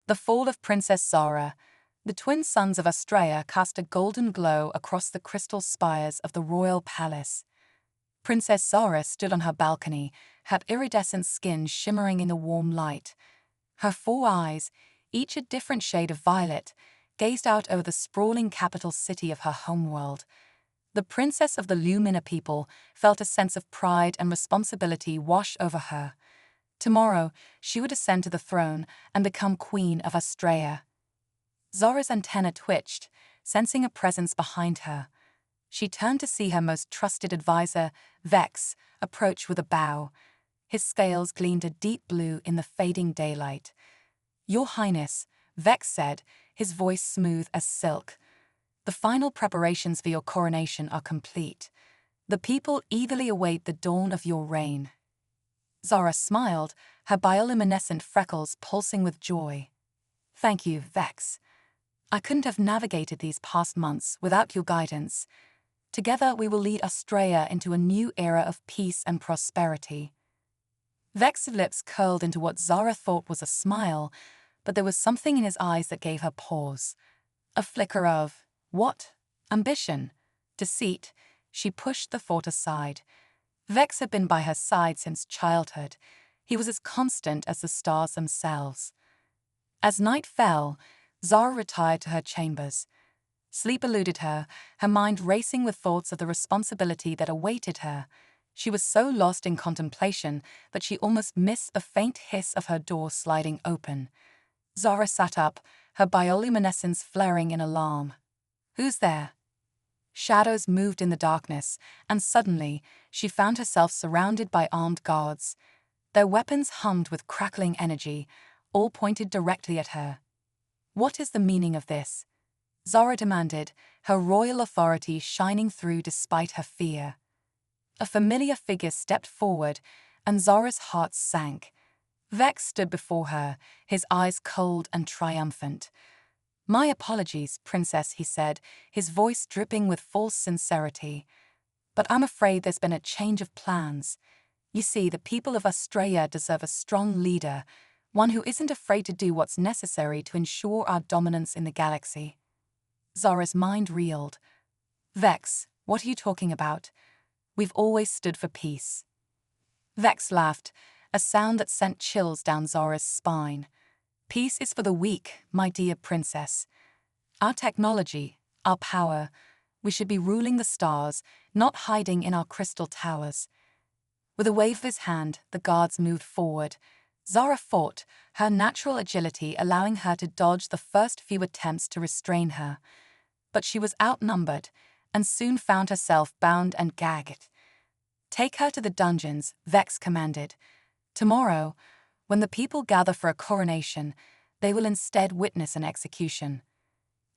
The fall of Princess Zara. The twin suns of Astraea cast a golden glow across the crystal spires of the royal palace. Princess Zara stood on her balcony, her iridescent skin shimmering in the warm light. Her 4 eyes, each a different shade of violet, gazed out over the sprawling capital city of her homeworld. The princess of the Lumina people felt a sense of pride and responsibility wash over her. Tomorrow, she would ascend to the throne and become queen of Astraea. Zara's antenna twitched, sensing a presence behind her. She turned to see her most trusted advisor, Vex, approach with a bow. His scales gleamed a deep blue in the fading daylight. "Your Highness," Vex said, his voice smooth as silk. "The final preparations for your coronation are complete. The people eagerly await the dawn of your reign." Zara smiled, her bioluminescent freckles pulsing with joy. "Thank you, Vex. I couldn't have navigated these past months without your guidance. Together we will lead Astraea into a new era of peace and prosperity." Vex's lips curled into what Zara thought was a smile, but there was something in his eyes that gave her pause. A flicker of, what? Ambition? Deceit? She pushed the thought aside. Vex had been by her side since childhood. He was as constant as the stars themselves. As night fell, Zara retired to her chambers. Sleep eluded her, her mind racing with thoughts of the responsibility that awaited her. She was so lost in contemplation that she almost missed the faint hiss of her door sliding open. Zara sat up, her bioluminescence flaring in alarm. "Who's there?" Shadows moved in the darkness, and suddenly she found herself surrounded by armed guards. Their weapons hummed with crackling energy, all pointed directly at her. "What is the meaning of this?" Zara demanded, her royal authority shining through despite her fear. A familiar figure stepped forward, and Zara's heart sank. Vex stood before her, his eyes cold and triumphant. "My apologies, Princess," he said, his voice dripping with false sincerity. "But I'm afraid there's been a change of plans. You see, the people of Astraea deserve a strong leader, one who isn't afraid to do what's necessary to ensure our dominance in the galaxy." Zara's mind reeled. "Vex, what are you talking about? We've always stood for peace." Vex laughed, a sound that sent chills down Zara's spine. "Peace is for the weak, my dear princess. Our technology, our power, we should be ruling the stars, not hiding in our crystal towers." With a wave of his hand, the guards moved forward. Zara fought, her natural agility allowing her to dodge the first few attempts to restrain her. But she was outnumbered, and soon found herself bound and gagged. "Take her to the dungeons," Vex commanded. "Tomorrow, when the people gather for a coronation, they will instead witness an execution.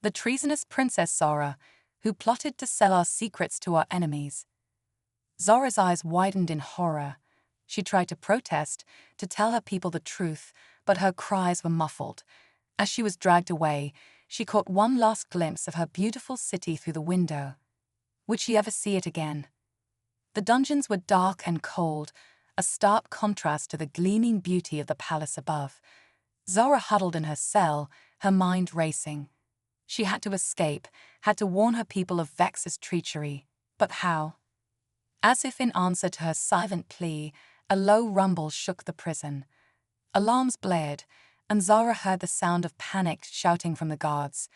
The treasonous Princess Zara, who plotted to sell our secrets to our enemies." Zara's eyes widened in horror. She tried to protest, to tell her people the truth, but her cries were muffled. As she was dragged away, she caught one last glimpse of her beautiful city through the window. Would she ever see it again? The dungeons were dark and cold, a stark contrast to the gleaming beauty of the palace above. Zara huddled in her cell, her mind racing. She had to escape, had to warn her people of Vex's treachery. But how? As if in answer to her silent plea, a low rumble shook the prison. Alarms blared, and Zara heard the sound of panicked shouting from the guards.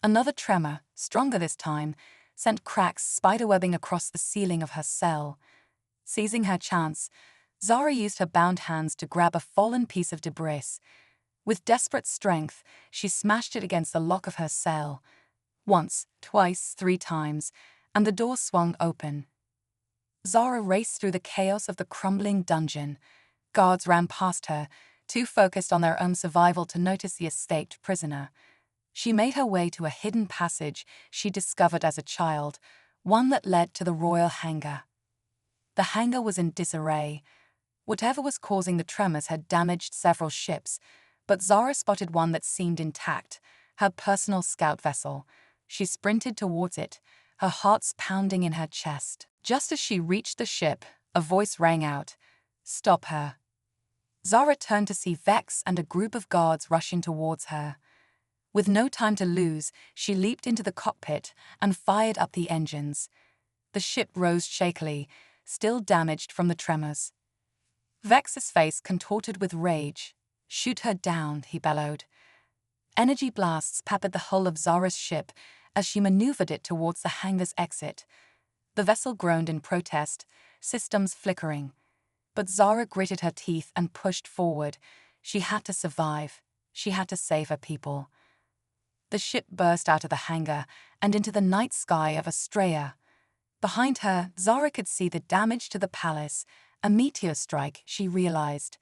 Another tremor, stronger this time, sent cracks spiderwebbing across the ceiling of her cell. Seizing her chance, Zara used her bound hands to grab a fallen piece of debris. With desperate strength, she smashed it against the lock of her cell. Once, twice, 3 times, and the door swung open. Zara raced through the chaos of the crumbling dungeon. Guards ran past her, too focused on their own survival to notice the escaped prisoner. She made her way to a hidden passage she discovered as a child, one that led to the royal hangar. The hangar was in disarray. Whatever was causing the tremors had damaged several ships, but Zara spotted one that seemed intact, her personal scout vessel. She sprinted towards it, her heart pounding in her chest. Just as she reached the ship, a voice rang out, "Stop her." Zara turned to see Vex and a group of guards rushing towards her. With no time to lose, she leaped into the cockpit and fired up the engines. The ship rose shakily, still damaged from the tremors. Vex's face contorted with rage. "Shoot her down," he bellowed. Energy blasts peppered the hull of Zara's ship as she maneuvered it towards the hangar's exit. The vessel groaned in protest, systems flickering. But Zara gritted her teeth and pushed forward. She had to survive. She had to save her people. The ship burst out of the hangar and into the night sky of Astraea. Behind her, Zara could see the damage to the palace, a meteor strike, she realized.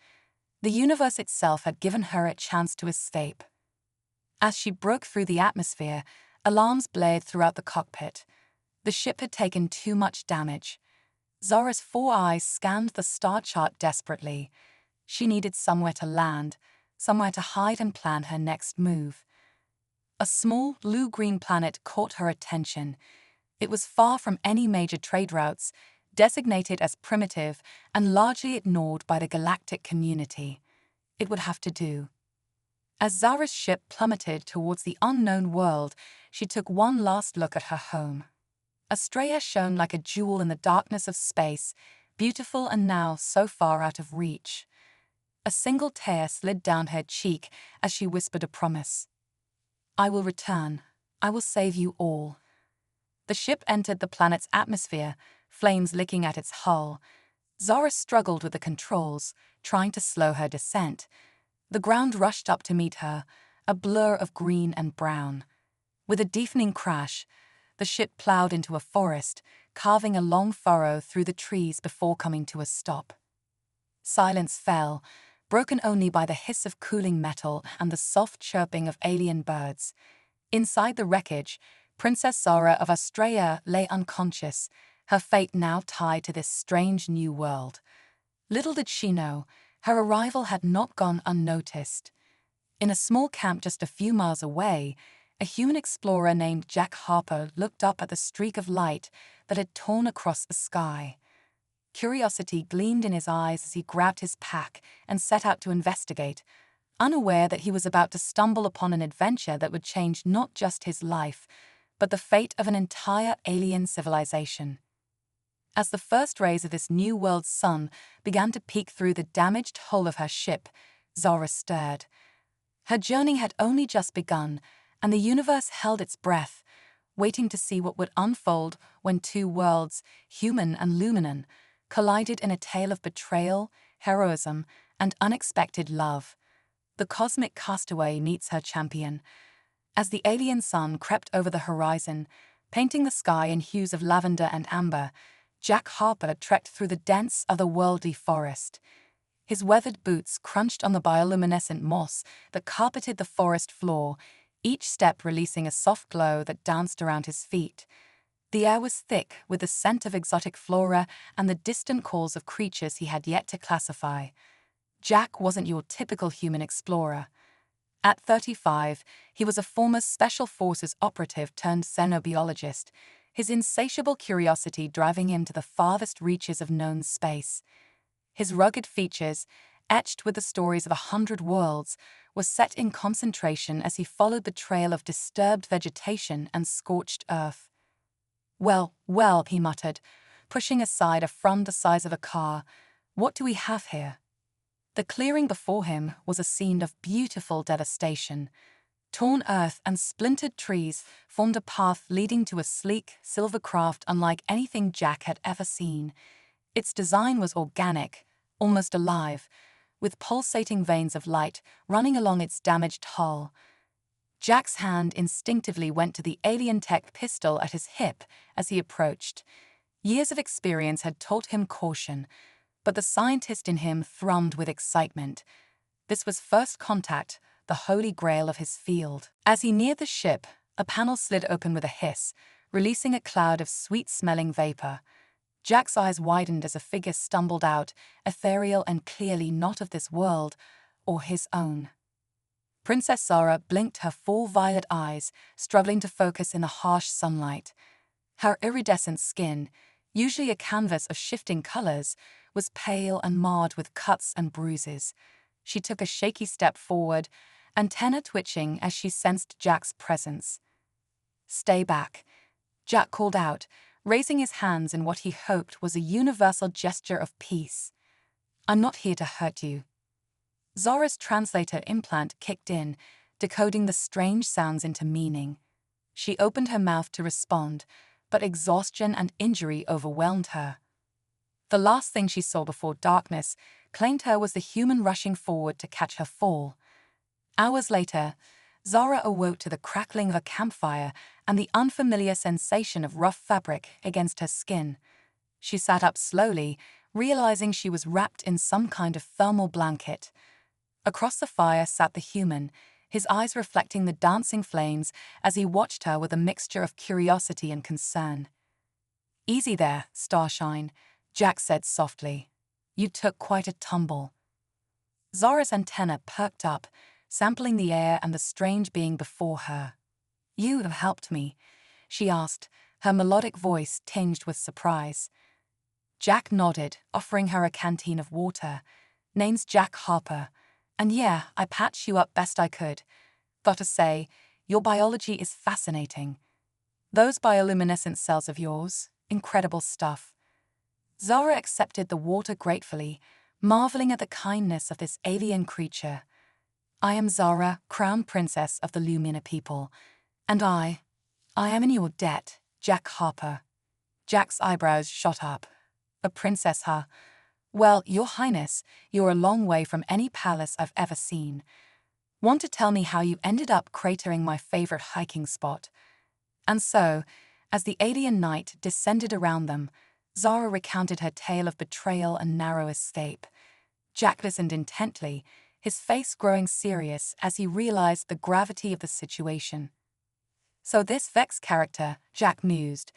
The universe itself had given her a chance to escape. As she broke through the atmosphere, alarms blared throughout the cockpit. The ship had taken too much damage. Zara's 4 eyes scanned the star chart desperately. She needed somewhere to land, somewhere to hide and plan her next move. A small, blue-green planet caught her attention. It was far from any major trade routes, designated as primitive and largely ignored by the galactic community. It would have to do. As Zara's ship plummeted towards the unknown world, she took one last look at her home. Astraea shone like a jewel in the darkness of space, beautiful and now so far out of reach. A single tear slid down her cheek as she whispered a promise. "I will return. I will save you all." The ship entered the planet's atmosphere, flames licking at its hull. Zara struggled with the controls, trying to slow her descent. The ground rushed up to meet her, a blur of green and brown. With a deafening crash, the ship plowed into a forest, carving a long furrow through the trees before coming to a stop. Silence fell, broken only by the hiss of cooling metal and the soft chirping of alien birds. Inside the wreckage, Princess Zara of Astraea lay unconscious, her fate now tied to this strange new world. Little did she know, her arrival had not gone unnoticed. In a small camp just a few miles away, a human explorer named Jack Harper looked up at the streak of light that had torn across the sky. Curiosity gleamed in his eyes as he grabbed his pack and set out to investigate, unaware that he was about to stumble upon an adventure that would change not just his life, but the fate of an entire alien civilization. As the first rays of this new world's sun began to peek through the damaged hull of her ship, Zara stirred. Her journey had only just begun, and the universe held its breath, waiting to see what would unfold when two worlds, human and Luminan, collided in a tale of betrayal, heroism, and unexpected love. The cosmic castaway meets her champion. As the alien sun crept over the horizon, painting the sky in hues of lavender and amber, Jack Harper trekked through the dense otherworldly forest. His weathered boots crunched on the bioluminescent moss that carpeted the forest floor, each step releasing a soft glow that danced around his feet. The air was thick with the scent of exotic flora and the distant calls of creatures he had yet to classify. Jack wasn't your typical human explorer. At 35, he was a former Special Forces operative turned xenobiologist, his insatiable curiosity driving him to the farthest reaches of known space. His rugged features, etched with the stories of 100 worlds, were set in concentration as he followed the trail of disturbed vegetation and scorched earth. Well, he muttered, pushing aside a frond the size of a car. "What do we have here?" The clearing before him was a scene of beautiful devastation. Torn earth and splintered trees formed a path leading to a sleek, silver craft unlike anything Jack had ever seen. Its design was organic, almost alive, with pulsating veins of light running along its damaged hull. Jack's hand instinctively went to the alien tech pistol at his hip as he approached. Years of experience had taught him caution, but the scientist in him thrummed with excitement. This was first contact, the holy grail of his field. As he neared the ship, a panel slid open with a hiss, releasing a cloud of sweet-smelling vapor. Jack's eyes widened as a figure stumbled out, ethereal and clearly not of this world, or his own. Princess Zara blinked her full violet eyes, struggling to focus in the harsh sunlight. Her iridescent skin, usually a canvas of shifting colors, was pale and marred with cuts and bruises. She took a shaky step forward, antenna twitching as she sensed Jack's presence. "Stay back," Jack called out, raising his hands in what he hoped was a universal gesture of peace. "I'm not here to hurt you." Zora's translator implant kicked in, decoding the strange sounds into meaning. She opened her mouth to respond, but exhaustion and injury overwhelmed her. The last thing she saw before darkness claimed her was the human rushing forward to catch her fall. Hours later, Zora awoke to the crackling of a campfire and the unfamiliar sensation of rough fabric against her skin. She sat up slowly, realizing she was wrapped in some kind of thermal blanket. Across the fire sat the human, his eyes reflecting the dancing flames as he watched her with a mixture of curiosity and concern. "Easy there, Starshine," Jack said softly. "You took quite a tumble." Zora's antenna perked up, sampling the air and the strange being before her. "You have helped me," she asked, her melodic voice tinged with surprise. Jack nodded, offering her a canteen of water. "Name's Jack Harper. And yeah, I patched you up best I could. Gotta say, your biology is fascinating. Those bioluminescent cells of yours, incredible stuff." Zora accepted the water gratefully, marveling at the kindness of this alien creature. "I am Zara, Crown Princess of the Lumina people. And I am in your debt, Jack Harper." Jack's eyebrows shot up. "A princess, huh? Well, Your Highness, you're a long way from any palace I've ever seen. Want to tell me how you ended up cratering my favorite hiking spot?" And so, as the alien night descended around them, Zara recounted her tale of betrayal and narrow escape. Jack listened intently, his face growing serious as he realized the gravity of the situation. "So this Vex character," Jack mused,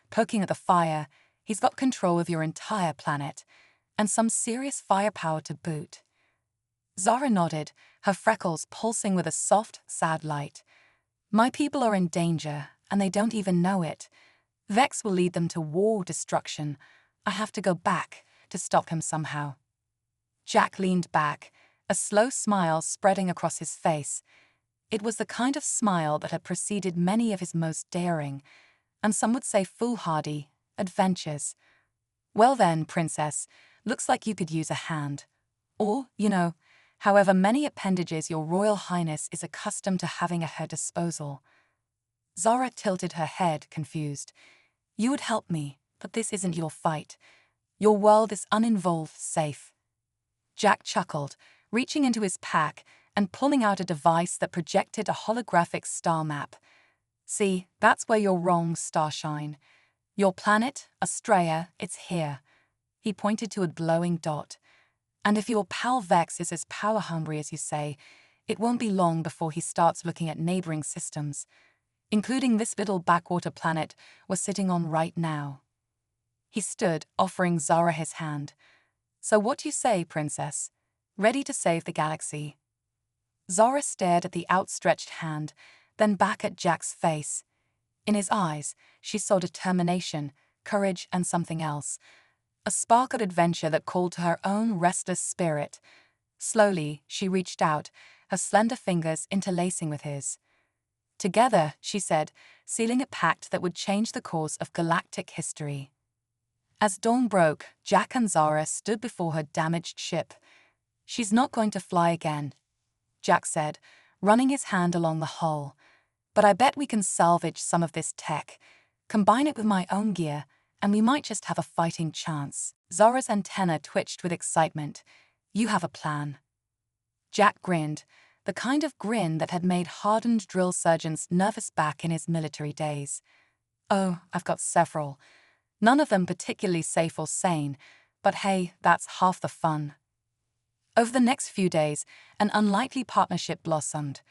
poking at the fire, "he's got control of your entire planet, and some serious firepower to boot." Zara nodded, her freckles pulsing with a soft, sad light. "My people are in danger, and they don't even know it. Vex will lead them to war, destruction. I have to go back to stop him somehow." Jack leaned back, a slow smile spreading across his face. It was the kind of smile that had preceded many of his most daring, and some would say foolhardy, adventures. "Well then, Princess, looks like you could use a hand. Or, however many appendages your Royal Highness is accustomed to having at her disposal." Zara tilted her head, confused. "You would help me, but this isn't your fight. Your world is uninvolved, safe." Jack chuckled, reaching into his pack and pulling out a device that projected a holographic star map. "See, that's where you're wrong, Starshine. Your planet, Astraea, it's here." He pointed to a glowing dot. "And if your pal Vex is as power-hungry as you say, it won't be long before he starts looking at neighboring systems, including this little backwater planet we're sitting on right now." He stood, offering Zara his hand. "So what do you say, Princess? Ready to save the galaxy?" Zara stared at the outstretched hand, then back at Jack's face. In his eyes, she saw determination, courage, and something else. A spark of adventure that called to her own restless spirit. Slowly, she reached out, her slender fingers interlacing with his. "Together," she said, sealing a pact that would change the course of galactic history. As dawn broke, Jack and Zara stood before her damaged ship. "She's not going to fly again," Jack said, running his hand along the hull. "But I bet we can salvage some of this tech, combine it with my own gear, and we might just have a fighting chance." Zara's antenna twitched with excitement. "You have a plan?" Jack grinned, the kind of grin that had made hardened drill surgeons nervous back in his military days. "Oh, I've got several. None of them particularly safe or sane, but hey, that's half the fun." Over the next few days, an unlikely partnership blossomed.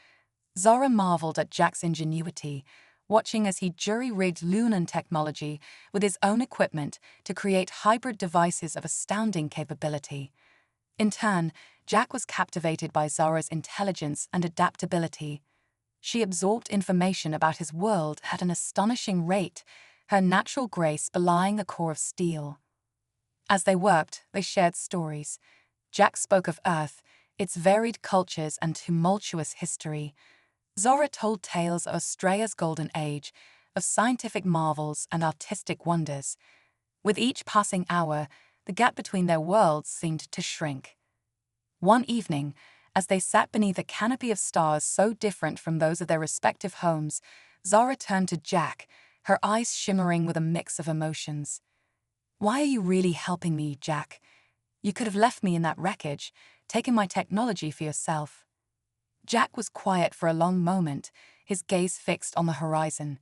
Zara marveled at Jack's ingenuity, watching as he jury-rigged Lunan technology with his own equipment to create hybrid devices of astounding capability. In turn, Jack was captivated by Zara's intelligence and adaptability. She absorbed information about his world at an astonishing rate, her natural grace belying a core of steel. As they worked, they shared stories. Jack spoke of Earth, its varied cultures and tumultuous history. Zora told tales of Australia's golden age, of scientific marvels and artistic wonders. With each passing hour, the gap between their worlds seemed to shrink. One evening, as they sat beneath a canopy of stars so different from those of their respective homes, Zara turned to Jack, her eyes shimmering with a mix of emotions. "Why are you really helping me, Jack? You could have left me in that wreckage, taken my technology for yourself." Jack was quiet for a long moment, his gaze fixed on the horizon.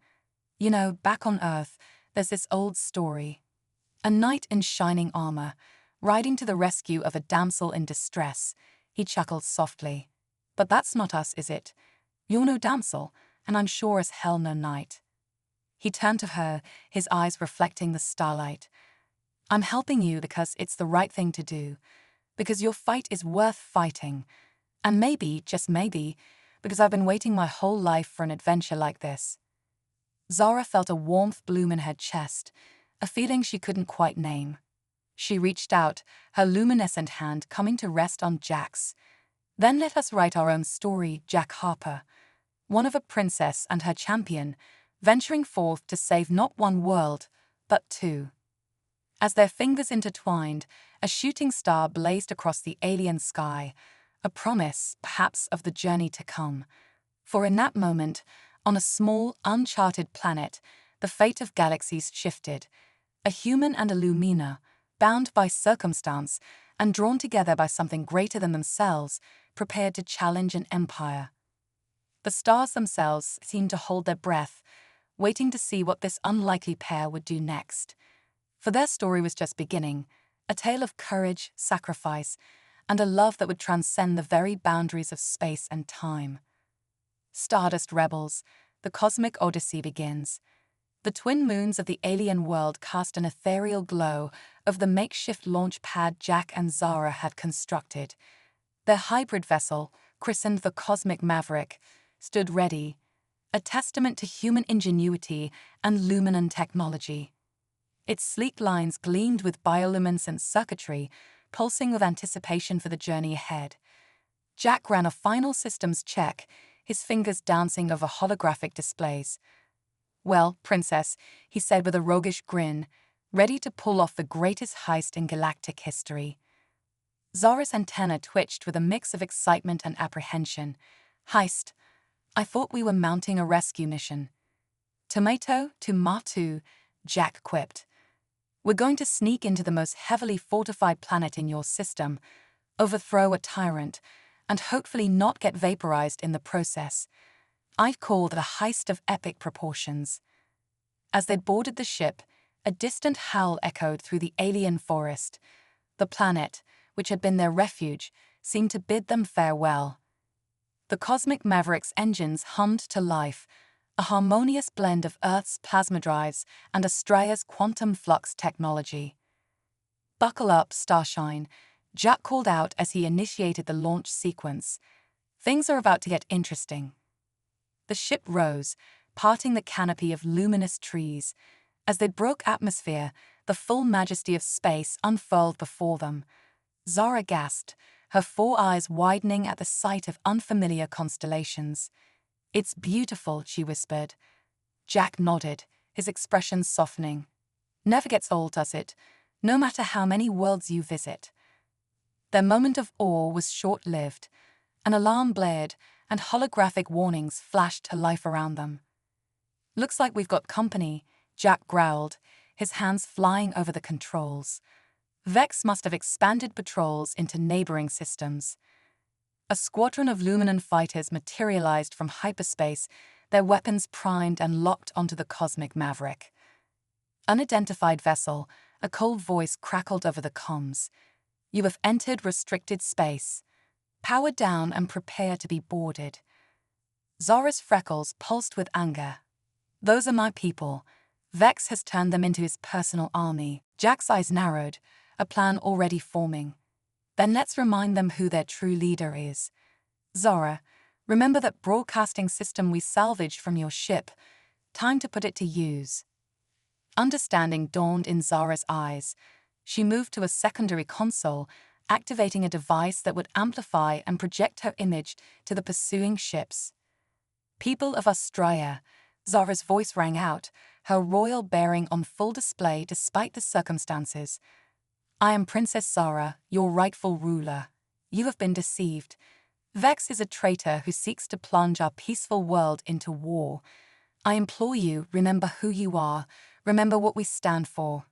"You know, back on Earth, there's this old story. A knight in shining armor, riding to the rescue of a damsel in distress." He chuckled softly. "But that's not us, is it? You're no damsel, and I'm sure as hell no knight." He turned to her, his eyes reflecting the starlight. "I'm helping you because it's the right thing to do, because your fight is worth fighting, and maybe, just maybe, because I've been waiting my whole life for an adventure like this." Zara felt a warmth bloom in her chest, a feeling she couldn't quite name. She reached out, her luminescent hand coming to rest on Jack's. "Then let us write our own story, Jack Harper. One of a princess and her champion, venturing forth to save not one world, but two." As their fingers intertwined, a shooting star blazed across the alien sky, a promise, perhaps, of the journey to come. For in that moment, on a small, uncharted planet, the fate of galaxies shifted. A human and a Lumina, bound by circumstance and drawn together by something greater than themselves, prepared to challenge an empire. The stars themselves seemed to hold their breath, waiting to see what this unlikely pair would do next. For their story was just beginning, a tale of courage, sacrifice, and a love that would transcend the very boundaries of space and time. Stardust rebels, the cosmic odyssey begins. The twin moons of the alien world cast an ethereal glow of the makeshift launch pad Jack and Zara had constructed. Their hybrid vessel, christened the Cosmic Maverick, stood ready, a testament to human ingenuity and Luminan technology. Its sleek lines gleamed with bioluminescent circuitry, pulsing with anticipation for the journey ahead. Jack ran a final systems check, his fingers dancing over holographic displays. "Well, Princess," he said with a roguish grin, ready to pull off the greatest heist in galactic history. Zara's antenna twitched with a mix of excitement and apprehension. "Heist? I thought we were mounting a rescue mission." "Tomato, tomato," Jack quipped. "We're going to sneak into the most heavily fortified planet in your system, overthrow a tyrant, and hopefully not get vaporized in the process. I've called it a heist of epic proportions." As they boarded the ship, a distant howl echoed through the alien forest. The planet, which had been their refuge, seemed to bid them farewell. The Cosmic Maverick's engines hummed to life, a harmonious blend of Earth's plasma drives and Australia's quantum flux technology. "Buckle up, Starshine," Jack called out as he initiated the launch sequence. "Things are about to get interesting." The ship rose, parting the canopy of luminous trees. As they broke atmosphere, the full majesty of space unfurled before them. Zara gasped, her four eyes widening at the sight of unfamiliar constellations. "It's beautiful," she whispered. Jack nodded, his expression softening. "Never gets old, does it? No matter how many worlds you visit." Their moment of awe was short-lived. An alarm blared, and holographic warnings flashed to life around them. "Looks like we've got company," Jack growled, his hands flying over the controls. Vex must have expanded patrols into neighboring systems. A squadron of Luminan fighters materialized from hyperspace, their weapons primed and locked onto the Cosmic Maverick. "Unidentified vessel," a cold voice crackled over the comms. "You have entered restricted space. Power down and prepare to be boarded." Zara's freckles pulsed with anger. "Those are my people. Vex has turned them into his personal army." Jack's eyes narrowed, a plan already forming. "Then let's remind them who their true leader is. Zara, remember that broadcasting system we salvaged from your ship. Time to put it to use." Understanding dawned in Zara's eyes. She moved to a secondary console, activating a device that would amplify and project her image to the pursuing ships. "People of Australia," Zara's voice rang out, her royal bearing on full display despite the circumstances. "I am Princess Zara, your rightful ruler. You have been deceived. Vex is a traitor who seeks to plunge our peaceful world into war. I implore you, remember who you are, remember what we stand for."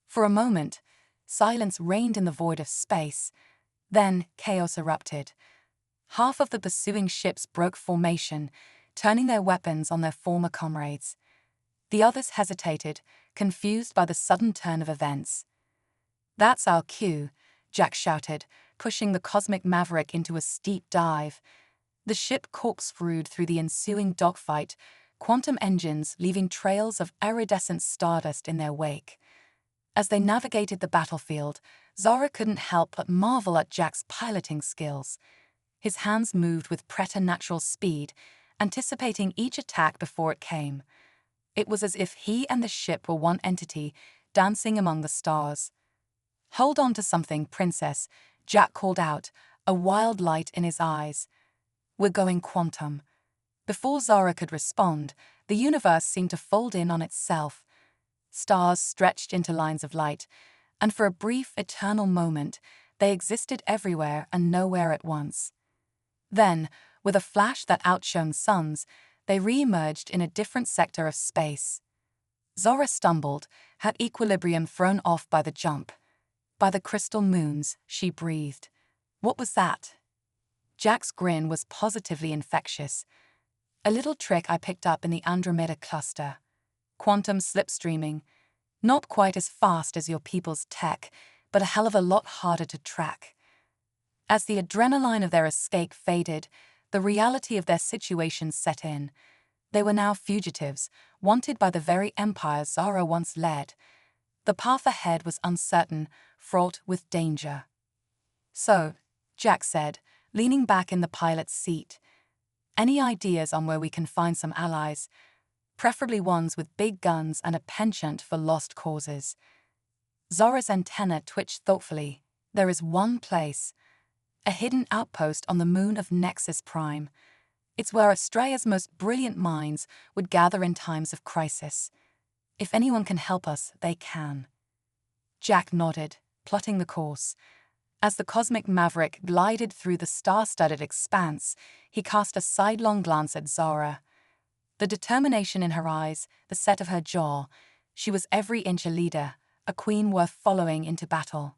For a moment, silence reigned in the void of space. Then chaos erupted. Half of the pursuing ships broke formation, turning their weapons on their former comrades. The others hesitated, confused by the sudden turn of events. "That's our cue," Jack shouted, pushing the cosmic maverick into a steep dive. The ship corkscrewed through the ensuing dogfight, quantum engines leaving trails of iridescent stardust in their wake. As they navigated the battlefield, Zara couldn't help but marvel at Jack's piloting skills. His hands moved with preternatural speed, anticipating each attack before it came. It was as if he and the ship were one entity, dancing among the stars. "Hold on to something, Princess," Jack called out, a wild light in his eyes. "We're going quantum." Before Zara could respond, the universe seemed to fold in on itself. Stars stretched into lines of light, and for a brief, eternal moment, they existed everywhere and nowhere at once. Then, with a flash that outshone suns, they re-emerged in a different sector of space. Zara stumbled, her equilibrium thrown off by the jump. "By the crystal moons," she breathed. "What was that?" Jack's grin was positively infectious. "A little trick I picked up in the Andromeda cluster. Quantum slipstreaming. Not quite as fast as your people's tech, but a hell of a lot harder to track." As the adrenaline of their escape faded, the reality of their situation set in. They were now fugitives, wanted by the very empire Zara once led. The path ahead was uncertain, fraught with danger. "So," Jack said, leaning back in the pilot's seat, "any ideas on where we can find some allies? Preferably ones with big guns and a penchant for lost causes." Zara's antenna twitched thoughtfully. "There is one place. A hidden outpost on the moon of Nexus Prime. It's where Australia's most brilliant minds would gather in times of crisis. If anyone can help us, they can." Jack nodded, plotting the course. As the cosmic maverick glided through the star-studded expanse, he cast a sidelong glance at Zara. The determination in her eyes, the set of her jaw. She was every inch a leader, a queen worth following into battle.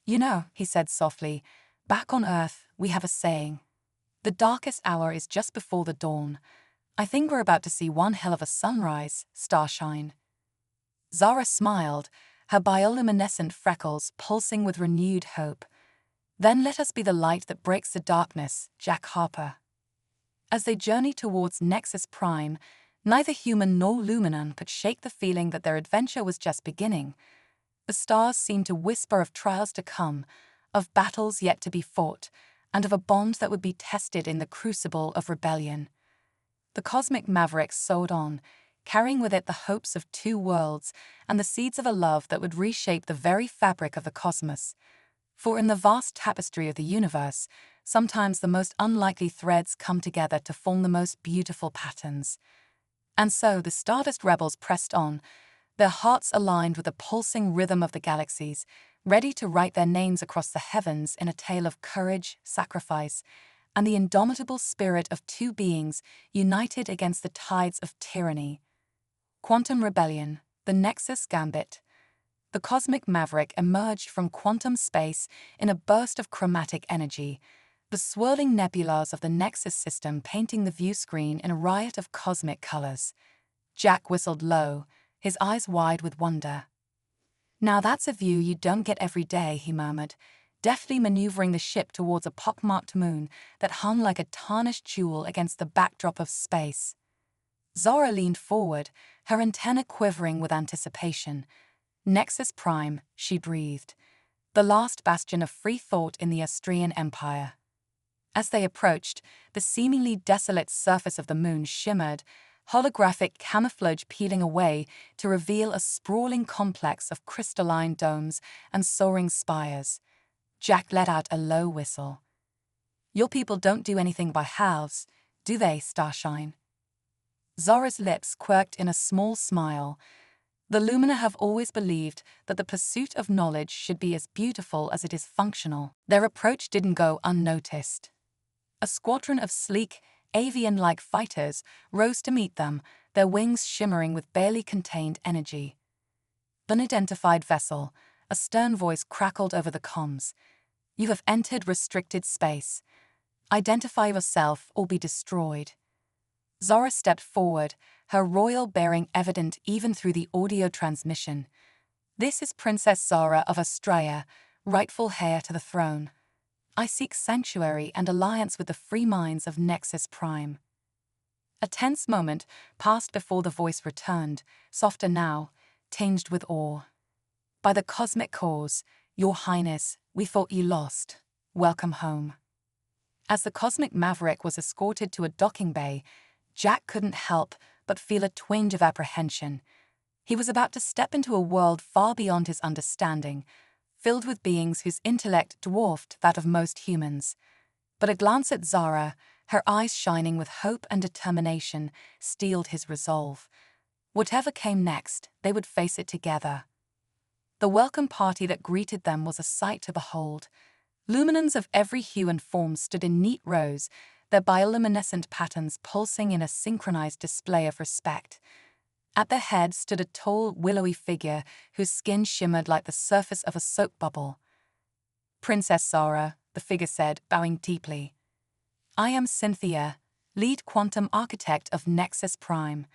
"You know," he said softly, "back on Earth, we have a saying. The darkest hour is just before the dawn. I think we're about to see one hell of a sunrise, starshine." Zara smiled, her bioluminescent freckles pulsing with renewed hope. "Then let us be the light that breaks the darkness, Jack Harper." As they journeyed towards Nexus Prime, neither human nor Luminan could shake the feeling that their adventure was just beginning. The stars seemed to whisper of trials to come, of battles yet to be fought, and of a bond that would be tested in the crucible of rebellion. The cosmic maverick soared on, carrying with it the hopes of two worlds and the seeds of a love that would reshape the very fabric of the cosmos. For in the vast tapestry of the universe, sometimes the most unlikely threads come together to form the most beautiful patterns. And so the Stardust rebels pressed on, their hearts aligned with the pulsing rhythm of the galaxies, ready to write their names across the heavens in a tale of courage, sacrifice, and the indomitable spirit of two beings united against the tides of tyranny. Quantum Rebellion, the Nexus Gambit. The cosmic maverick emerged from quantum space in a burst of chromatic energy, the swirling nebulas of the Nexus system painting the view screen in a riot of cosmic colors. Jack whistled low, his eyes wide with wonder. "Now that's a view you don't get every day," he murmured, deftly maneuvering the ship towards a pockmarked moon that hung like a tarnished jewel against the backdrop of space. Zara leaned forward, her antenna quivering with anticipation. "Nexus Prime," she breathed, "the last bastion of free thought in the Austrian Empire." As they approached, the seemingly desolate surface of the moon shimmered, holographic camouflage peeling away to reveal a sprawling complex of crystalline domes and soaring spires. Jack let out a low whistle. "Your people don't do anything by halves, do they, Starshine?" Zora's lips quirked in a small smile. The Lumina have always believed that the pursuit of knowledge should be as beautiful as it is functional. Their approach didn't go unnoticed. A squadron of sleek, avian-like fighters rose to meet them, their wings shimmering with barely contained energy. "Unidentified vessel," a stern voice crackled over the comms. "You have entered restricted space. Identify yourself or be destroyed." Zora stepped forward, her royal bearing evident even through the audio transmission. "This is Princess Zora of Australia, rightful heir to the throne. I seek sanctuary and alliance with the free minds of Nexus Prime." A tense moment passed before the voice returned, softer now, tinged with awe. "By the cosmic cause, Your Highness, we thought you lost. Welcome home." As the cosmic maverick was escorted to a docking bay, Jack couldn't help but feel a twinge of apprehension. He was about to step into a world far beyond his understanding, filled with beings whose intellect dwarfed that of most humans. But a glance at Zara, her eyes shining with hope and determination, steeled his resolve. Whatever came next, they would face it together. The welcome party that greeted them was a sight to behold. Luminans of every hue and form stood in neat rows, their bioluminescent patterns pulsing in a synchronized display of respect. At their head stood a tall, willowy figure whose skin shimmered like the surface of a soap bubble. "Princess Zara," the figure said, bowing deeply. "I am Cynthia, lead quantum architect of Nexus Prime.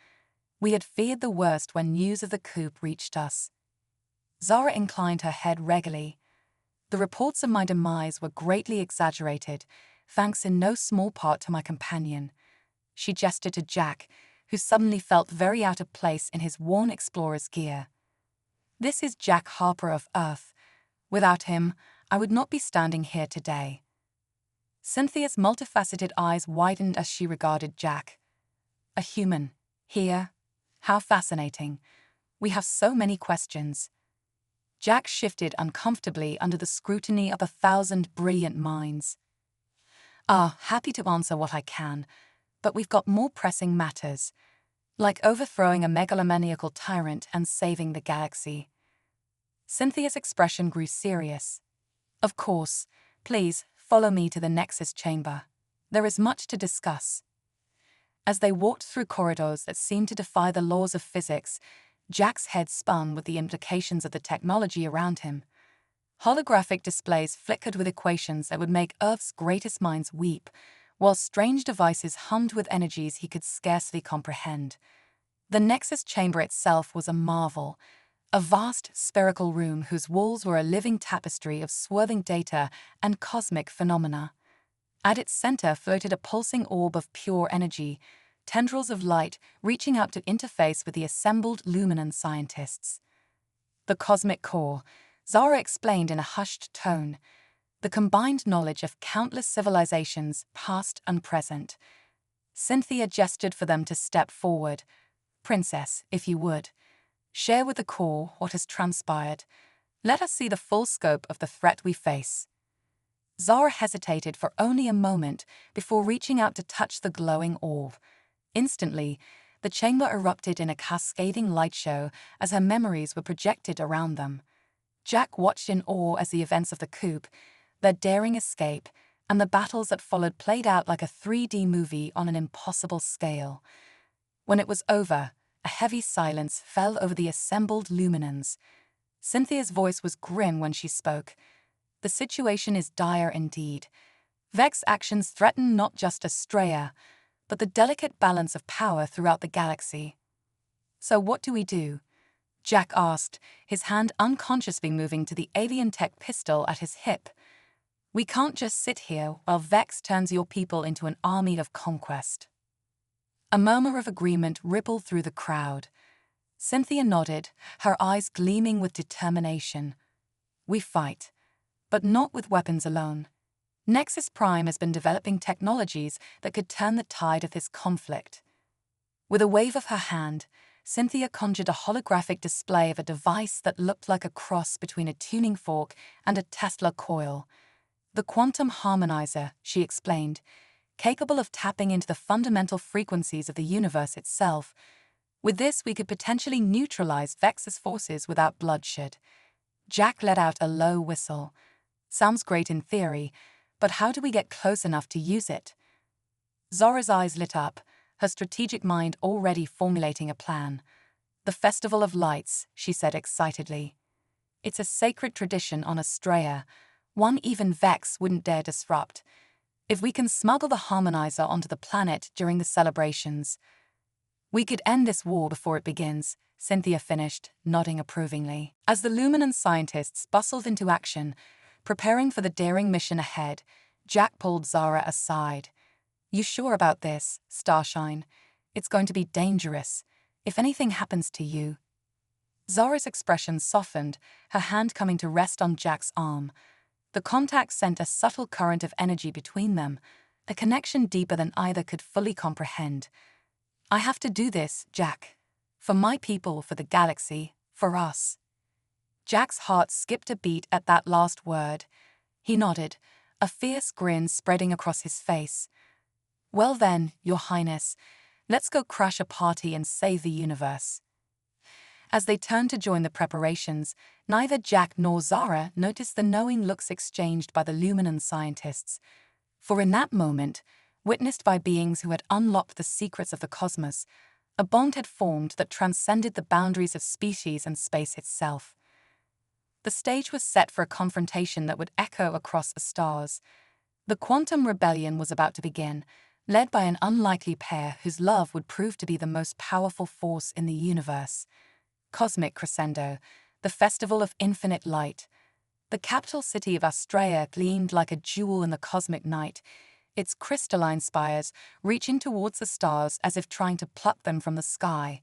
We had feared the worst when news of the coup reached us." Zara inclined her head regularly. "The reports of my demise were greatly exaggerated, thanks in no small part to my companion." She gestured to Jack, who suddenly felt very out of place in his worn explorer's gear. "This is Jack Harper of Earth. Without him, I would not be standing here today." Cynthia's multifaceted eyes widened as she regarded Jack. "A human, here? How fascinating. We have so many questions." Jack shifted uncomfortably under the scrutiny of 1,000 brilliant minds. Happy to answer what I can, but we've got more pressing matters, like overthrowing a megalomaniacal tyrant and saving the galaxy." Cynthia's expression grew serious. "Of course, please follow me to the Nexus chamber. There is much to discuss." As they walked through corridors that seemed to defy the laws of physics, Jack's head spun with the implications of the technology around him. Holographic displays flickered with equations that would make Earth's greatest minds weep, while strange devices hummed with energies he could scarcely comprehend. The Nexus chamber itself was a marvel, a vast spherical room whose walls were a living tapestry of swerving data and cosmic phenomena. At its center floated a pulsing orb of pure energy, tendrils of light reaching out to interface with the assembled Luminan scientists. "The cosmic core," Zara explained in a hushed tone, "the combined knowledge of countless civilizations, past and present." Cynthia gestured for them to step forward. "Princess, if you would, share with the core what has transpired. Let us see the full scope of the threat we face." Zara hesitated for only a moment before reaching out to touch the glowing orb. Instantly, the chamber erupted in a cascading light show as her memories were projected around them. Jack watched in awe as the events of the coup, their daring escape, and the battles that followed played out like a 3D movie on an impossible scale. When it was over, a heavy silence fell over the assembled Luminans. Cynthia's voice was grim when she spoke. "The situation is dire indeed. Vex's actions threaten not just Australia, but the delicate balance of power throughout the galaxy." "So what do we do?" Jack asked, his hand unconsciously moving to the alien tech pistol at his hip. "We can't just sit here while Vex turns your people into an army of conquest." A murmur of agreement rippled through the crowd. Cynthia nodded, her eyes gleaming with determination. "We fight, but not with weapons alone. Nexus Prime has been developing technologies that could turn the tide of this conflict." With a wave of her hand, Cynthia conjured a holographic display of a device that looked like a cross between a tuning fork and a Tesla coil. The quantum harmonizer, she explained, capable of tapping into the fundamental frequencies of the universe itself. With this, we could potentially neutralize Vex's forces without bloodshed. Jack let out a low whistle. Sounds great in theory, but how do we get close enough to use it? Zora's eyes lit up, her strategic mind already formulating a plan. The Festival of Lights, she said excitedly. It's a sacred tradition on Astraea, one even Vex wouldn't dare disrupt. If we can smuggle the harmonizer onto the planet during the celebrations, we could end this war before it begins, Cynthia finished, nodding approvingly. As the Luminance scientists bustled into action, preparing for the daring mission ahead, Jack pulled Zara aside. You sure about this, Starshine? It's going to be dangerous. If anything happens to you. Zara's expression softened, her hand coming to rest on Jack's arm. The contact sent a subtle current of energy between them, a connection deeper than either could fully comprehend. I have to do this, Jack. For my people, for the galaxy, for us. Jack's heart skipped a beat at that last word. He nodded, a fierce grin spreading across his face. Well then, Your Highness, let's go crash a party and save the universe. As they turned to join the preparations, neither Jack nor Zara noticed the knowing looks exchanged by the Luminance scientists. For in that moment, witnessed by beings who had unlocked the secrets of the cosmos, a bond had formed that transcended the boundaries of species and space itself. The stage was set for a confrontation that would echo across the stars. The quantum rebellion was about to begin, led by an unlikely pair whose love would prove to be the most powerful force in the universe. Cosmic Crescendo, the Festival of Infinite Light. The capital city of Astraea gleamed like a jewel in the cosmic night, its crystalline spires reaching towards the stars as if trying to pluck them from the sky.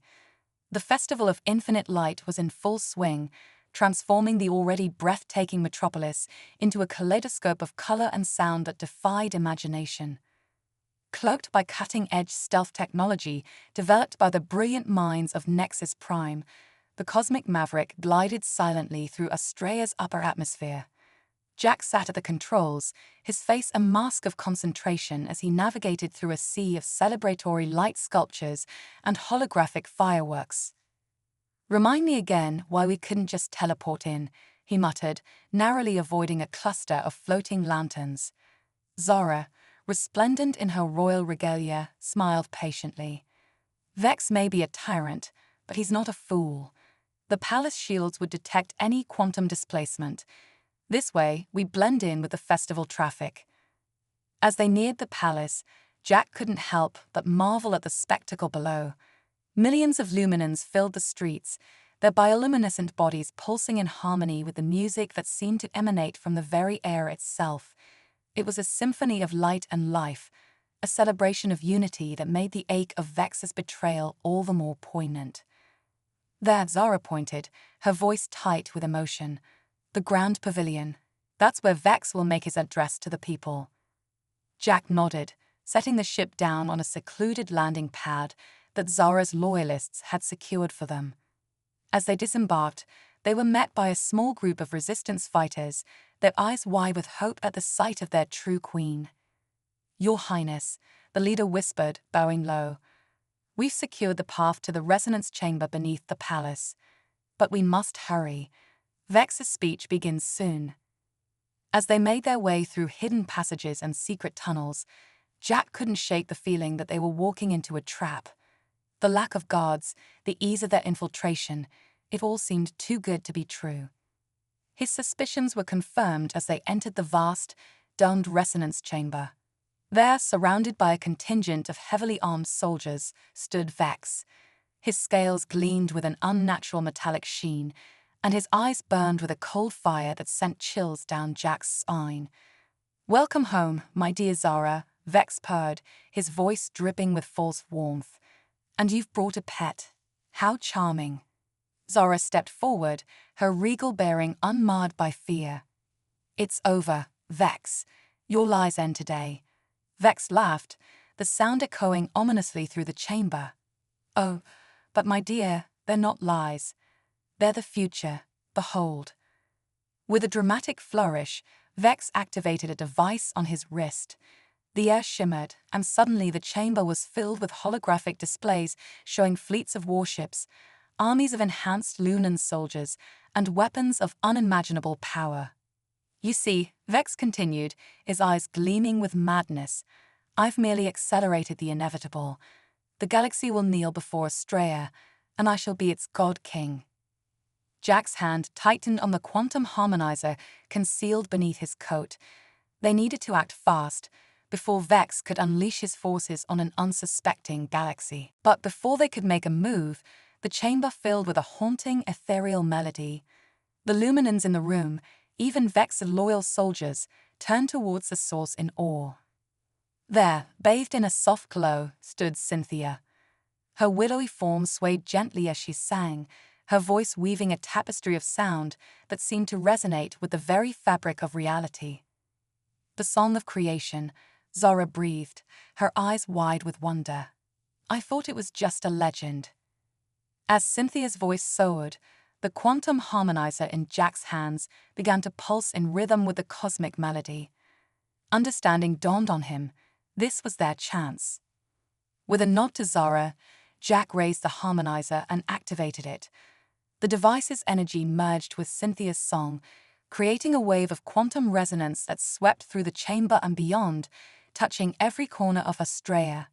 The Festival of Infinite Light was in full swing, transforming the already breathtaking metropolis into a kaleidoscope of color and sound that defied imagination. Cloaked by cutting-edge stealth technology developed by the brilliant minds of Nexus Prime, the cosmic maverick glided silently through Astraea's upper atmosphere. Jack sat at the controls, his face a mask of concentration as he navigated through a sea of celebratory light sculptures and holographic fireworks. Remind me again why we couldn't just teleport in, he muttered, narrowly avoiding a cluster of floating lanterns. Zara, resplendent in her royal regalia, smiled patiently. Vex may be a tyrant, but he's not a fool. The palace shields would detect any quantum displacement. This way, we blend in with the festival traffic. As they neared the palace, Jack couldn't help but marvel at the spectacle below. Millions of luminans filled the streets, their bioluminescent bodies pulsing in harmony with the music that seemed to emanate from the very air itself. It was a symphony of light and life, a celebration of unity that made the ache of Vex's betrayal all the more poignant. There, Zara pointed, her voice tight with emotion. The Grand Pavilion. That's where Vex will make his address to the people. Jack nodded, setting the ship down on a secluded landing pad that Zara's loyalists had secured for them. As they disembarked, they were met by a small group of resistance fighters, their eyes wide with hope at the sight of their true queen. Your Highness, the leader whispered, bowing low. We've secured the path to the resonance chamber beneath the palace. But we must hurry. Vex's speech begins soon. As they made their way through hidden passages and secret tunnels, Jack couldn't shake the feeling that they were walking into a trap. The lack of guards, the ease of their infiltration, it all seemed too good to be true. His suspicions were confirmed as they entered the vast, domed resonance chamber. There, surrounded by a contingent of heavily armed soldiers, stood Vex. His scales gleamed with an unnatural metallic sheen, and his eyes burned with a cold fire that sent chills down Jack's spine. Welcome home, my dear Zara, Vex purred, his voice dripping with false warmth. And you've brought a pet. How charming. Zara stepped forward, her regal bearing unmarred by fear. It's over, Vex. Your lies end today. Vex laughed, the sound echoing ominously through the chamber. Oh, but my dear, they're not lies. They're the future. Behold. With a dramatic flourish, Vex activated a device on his wrist. The air shimmered, and suddenly the chamber was filled with holographic displays showing fleets of warships, armies of enhanced Lunan soldiers, and weapons of unimaginable power. You see, Vex continued, his eyes gleaming with madness, I've merely accelerated the inevitable. The galaxy will kneel before Astraea, and I shall be its god king. Jack's hand tightened on the quantum harmonizer concealed beneath his coat. They needed to act fast, before Vex could unleash his forces on an unsuspecting galaxy. But before they could make a move, the chamber filled with a haunting, ethereal melody. The luminans in the room, even Vex's loyal soldiers, turned towards the source in awe. There, bathed in a soft glow, stood Cynthia. Her willowy form swayed gently as she sang, her voice weaving a tapestry of sound that seemed to resonate with the very fabric of reality. The song of creation, Zara breathed, her eyes wide with wonder. I thought it was just a legend. As Cynthia's voice soared, the quantum harmonizer in Jack's hands began to pulse in rhythm with the cosmic melody. Understanding dawned on him. This was their chance. With a nod to Zara, Jack raised the harmonizer and activated it. The device's energy merged with Cynthia's song, creating a wave of quantum resonance that swept through the chamber and beyond, touching every corner of Astraea.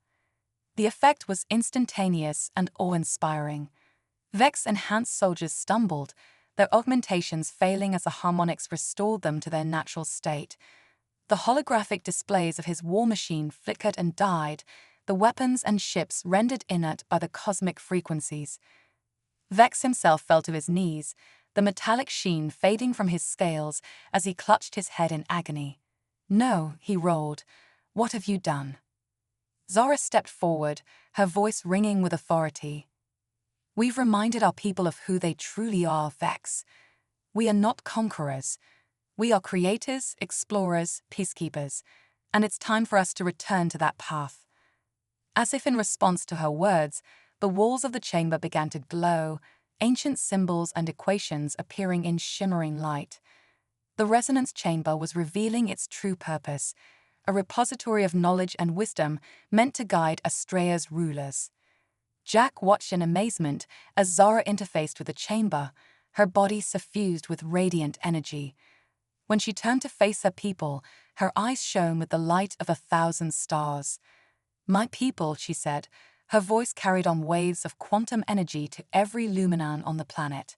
The effect was instantaneous and awe-inspiring. Vex's enhanced soldiers stumbled, their augmentations failing as the harmonics restored them to their natural state. The holographic displays of his war machine flickered and died, the weapons and ships rendered inert by the cosmic frequencies. Vex himself fell to his knees, the metallic sheen fading from his scales as he clutched his head in agony. No, he roared. What have you done? Zara stepped forward, her voice ringing with authority. We've reminded our people of who they truly are, Vex. We are not conquerors. We are creators, explorers, peacekeepers, and it's time for us to return to that path. As if in response to her words, the walls of the chamber began to glow, ancient symbols and equations appearing in shimmering light. The resonance chamber was revealing its true purpose, a repository of knowledge and wisdom meant to guide Astraea's rulers. Jack watched in amazement as Zara interfaced with the chamber, her body suffused with radiant energy. When she turned to face her people, her eyes shone with the light of 1,000 stars. My people, she said, her voice carried on waves of quantum energy to every luminan on the planet.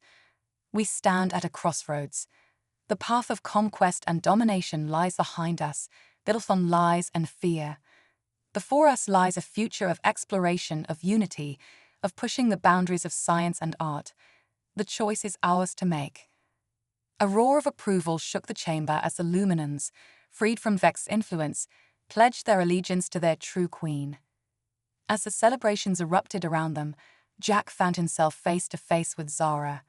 We stand at a crossroads. The path of conquest and domination lies behind us, built on lies and fear. Before us lies a future of exploration, of unity, of pushing the boundaries of science and art. The choice is ours to make. A roar of approval shook the chamber as the luminans, freed from Vex's influence, pledged their allegiance to their true queen. As the celebrations erupted around them, Jack found himself face to face with Zara.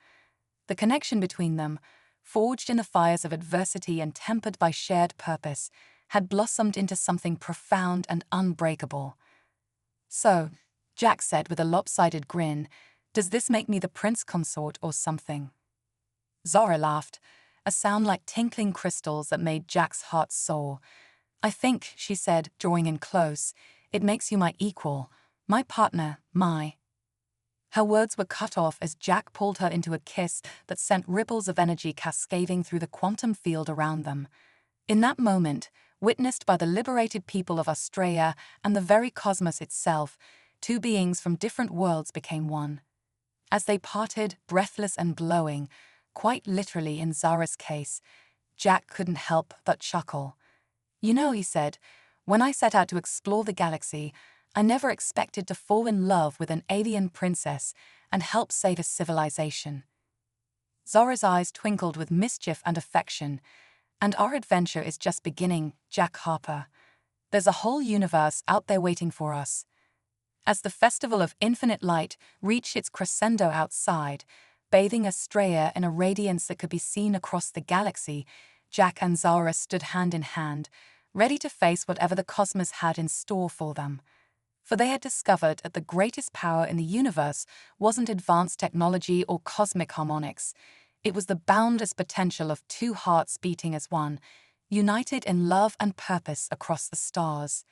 The connection between them, forged in the fires of adversity and tempered by shared purpose, had blossomed into something profound and unbreakable. So, Jack said with a lopsided grin, does this make me the prince consort or something? Zara laughed, a sound like tinkling crystals that made Jack's heart soar. I think, she said, drawing in close, it makes you my equal, my partner, my... Her words were cut off as Jack pulled her into a kiss that sent ripples of energy cascading through the quantum field around them. In that moment, witnessed by the liberated people of Astraea and the very cosmos itself, two beings from different worlds became one. As they parted, breathless and glowing, quite literally in Zara's case, Jack couldn't help but chuckle. You know, he said, when I set out to explore the galaxy, I never expected to fall in love with an alien princess and help save a civilization. Zara's eyes twinkled with mischief and affection. And our adventure is just beginning, Jack Harper. There's a whole universe out there waiting for us. As the festival of infinite light reached its crescendo outside, bathing Astraea in a radiance that could be seen across the galaxy, Jack and Zara stood hand in hand, ready to face whatever the cosmos had in store for them. For they had discovered that the greatest power in the universe wasn't advanced technology or cosmic harmonics. It was the boundless potential of two hearts beating as one, united in love and purpose across the stars.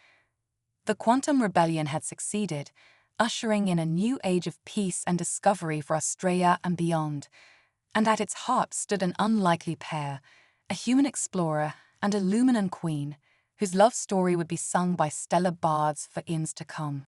The quantum rebellion had succeeded, ushering in a new age of peace and discovery for Australia and beyond. And at its heart stood an unlikely pair, a human explorer and a Luminan queen, whose love story would be sung by stellar bards for eons to come.